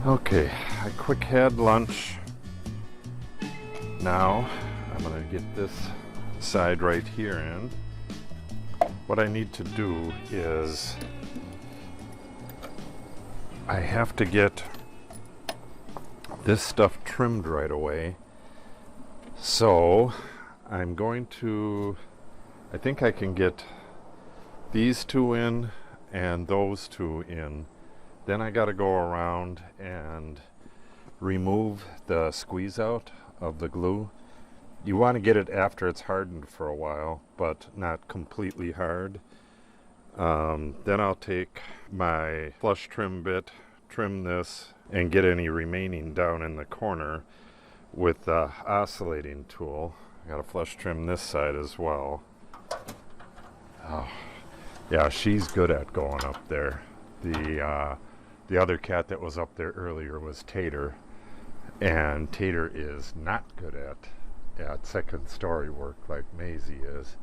Okay, I quick had lunch. Now I'm gonna get this side right here in. What I need to do is I have to get this stuff trimmed right away. So I'm going to, I think I can get these two in and those two in. Then I gotta go around and remove the squeeze out of the glue. You want to get it after it's hardened for a while, but not completely hard. Then I'll take my flush trim bit, trim this, and get any remaining down in the corner with the oscillating tool. I gotta flush trim this side as well. Oh, yeah, she's good at going up there. The other cat that was up there earlier was Tater, and Tater is not good at second story work like Maisie is.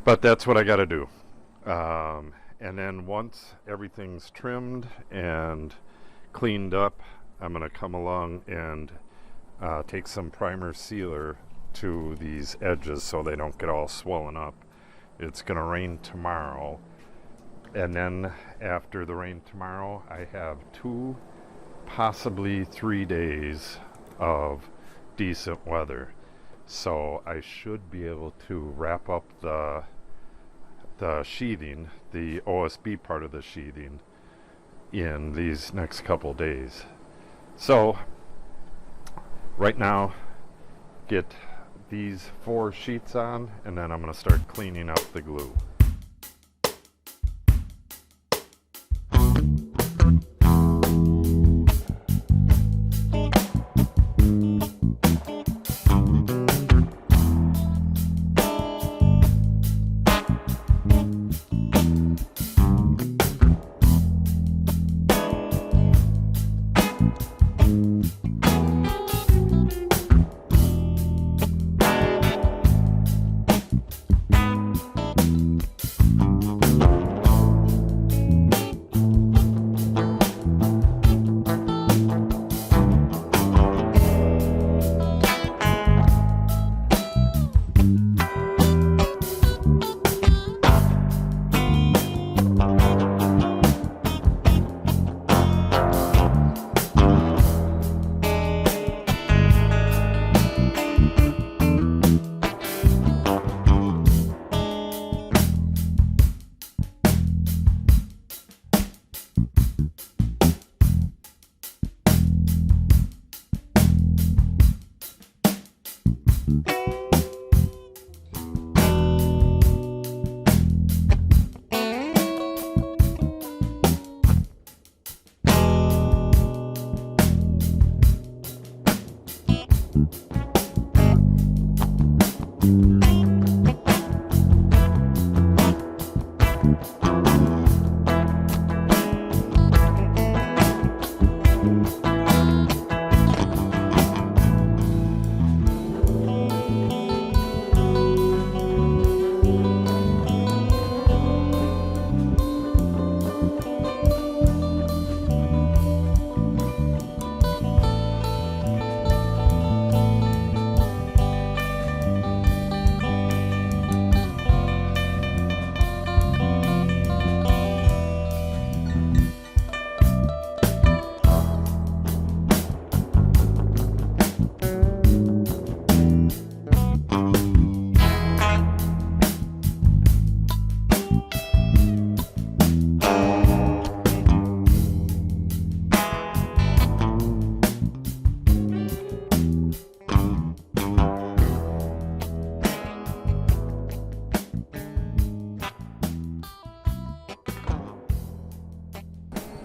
But that's what I got to do. And then once everything's trimmed and cleaned up, I'm going to come along and take some primer sealer to these edges so they don't get all swollen up. It's going to rain tomorrow. And then after the rain tomorrow, I have 2, possibly 3 days of decent weather. So I should be able to wrap up the sheathing, the OSB part of the sheathing, in these next couple days. So right now, get these 4 sheets on, and then I'm going to start cleaning up the glue.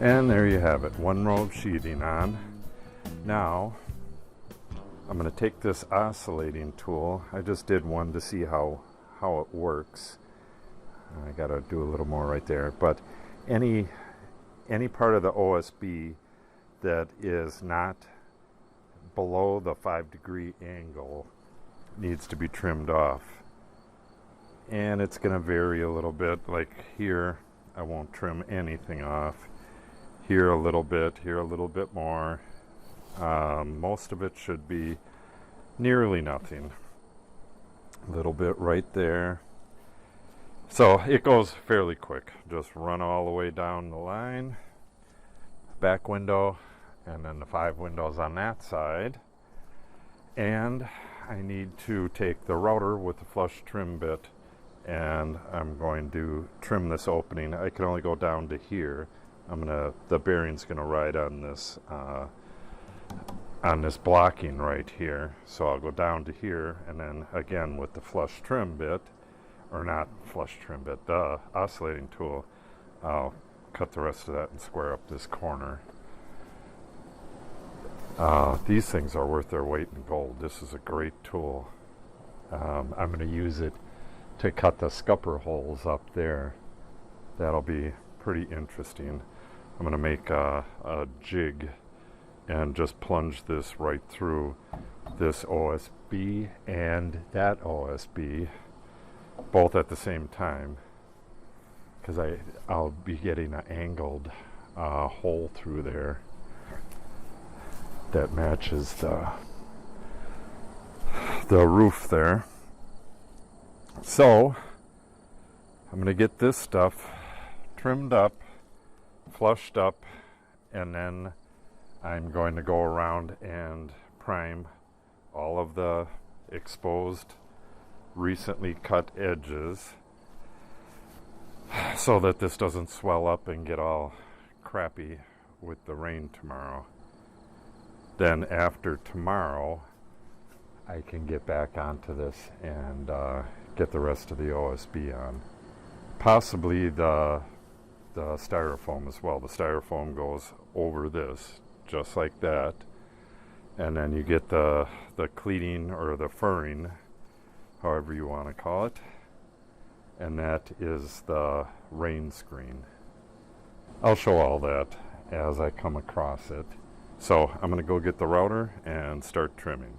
And there you have it, 1 row of sheathing on. Now I'm going to take this oscillating tool. I just did one to see how it works. I got to do a little more right there, but any part of the OSB that is not below the 5-degree angle needs to be trimmed off. And it's going to vary a little bit. Like here, I won't trim anything off. Here a little bit, here a little bit more. Most of it should be nearly nothing. A little bit right there. So it goes fairly quick. Just run all the way down the line, back window, and then the 5 windows on that side. And I need to take the router with the flush trim bit, and I'm going to trim this opening. I can only go down to here. The bearing's gonna ride on this blocking right here. So I'll go down to here, and then again with the flush trim bit, or not flush trim bit, the oscillating tool, I'll cut the rest of that and square up this corner. These things are worth their weight in gold. This is a great tool. I'm going to use it to cut the scupper holes up there. That'll be pretty interesting. I'm going to make a jig and just plunge this right through this OSB and that OSB, both at the same time, because I'll be getting an angled hole through there that matches the roof there. So I'm going to get this stuff trimmed up, flushed up, and then I'm going to go around and prime all of the exposed, recently cut edges so that this doesn't swell up and get all crappy with the rain tomorrow. Then after tomorrow, I can get back onto this and get the rest of the OSB on. Possibly the styrofoam as well. The styrofoam goes over this, just like that. And then you get the cleating or the furring, however you want to call it. And that is the rain screen. I'll show all that as I come across it. So I'm going to go get the router and start trimming.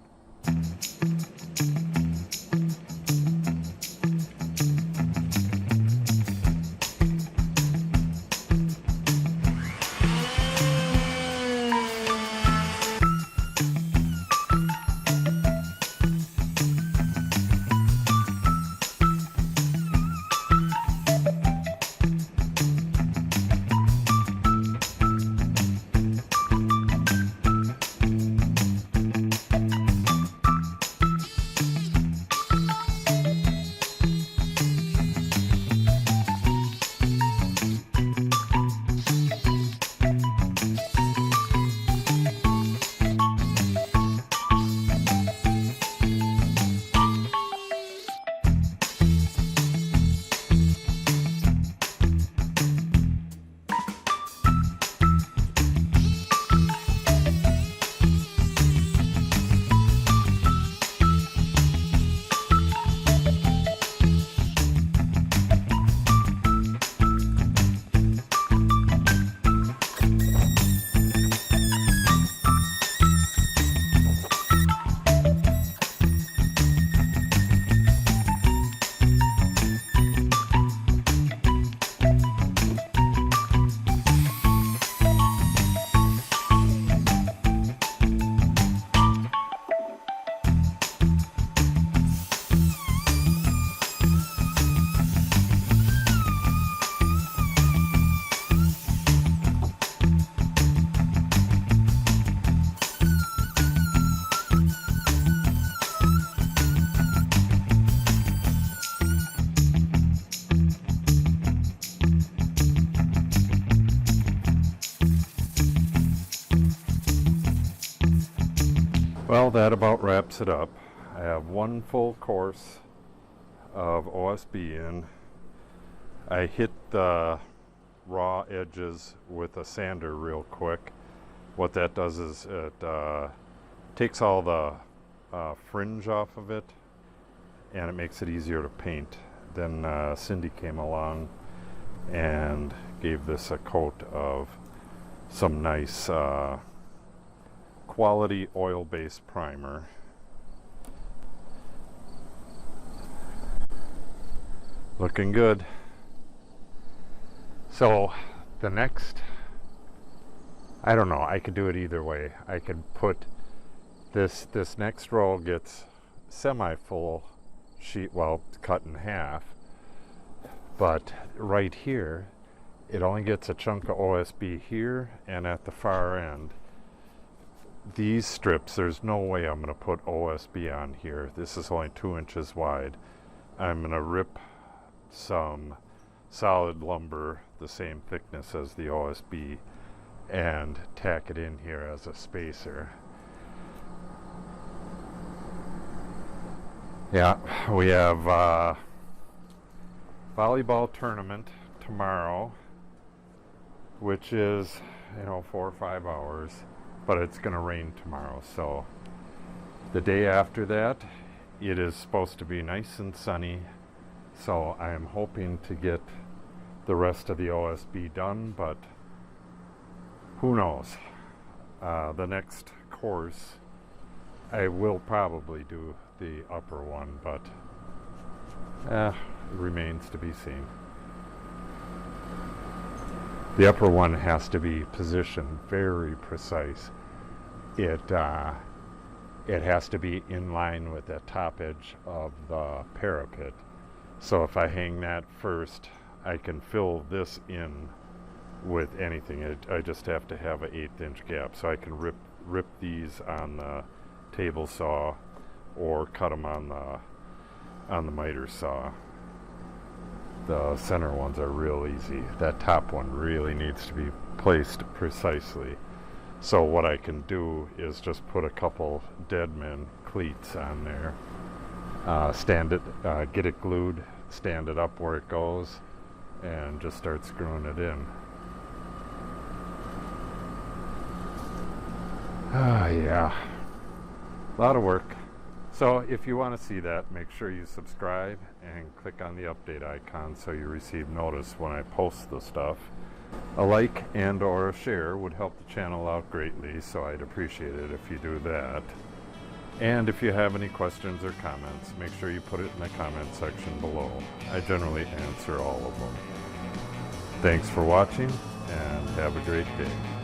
Well, that about wraps it up. I have one full course of OSB in. I hit the raw edges with a sander real quick. What that does is it takes all the fringe off of it, and it makes it easier to paint. Then Cindy came along and gave this a coat of some nice quality oil-based primer. Looking good. So the next I don't know, I could do it either way. I could put this next row gets semi-full sheet, well, cut in half, but right here it only gets a chunk of OSB here and at the far end. These strips, there's no way I'm going to put OSB on here. This is only 2 inches wide. I'm going to rip some solid lumber the same thickness as the OSB and tack it in here as a spacer. Yeah, we have volleyball tournament tomorrow, which is, 4 or 5 hours, but it's going to rain tomorrow. So the day after that, it is supposed to be nice and sunny. So I am hoping to get the rest of the OSB done, but who knows? The next course, I will probably do the upper one, but it remains to be seen. The upper one has to be positioned very precise. It has to be in line with the top edge of the parapet. So if I hang that first, I can fill this in with anything. I just have to have an 1/8 inch gap, so I can rip these on the table saw or cut them on the miter saw. The center ones are real easy. That top one really needs to be placed precisely. So what I can do is just put a couple Deadman cleats on there, stand it, get it glued, stand it up where it goes, and just start screwing it in. Yeah, a lot of work. So if you want to see that, make sure you subscribe and click on the update icon so you receive notice when I post the stuff. A like and or a share would help the channel out greatly, so I'd appreciate it if you do that. And if you have any questions or comments, make sure you put it in the comment section below. I generally answer all of them. Thanks for watching, and have a great day.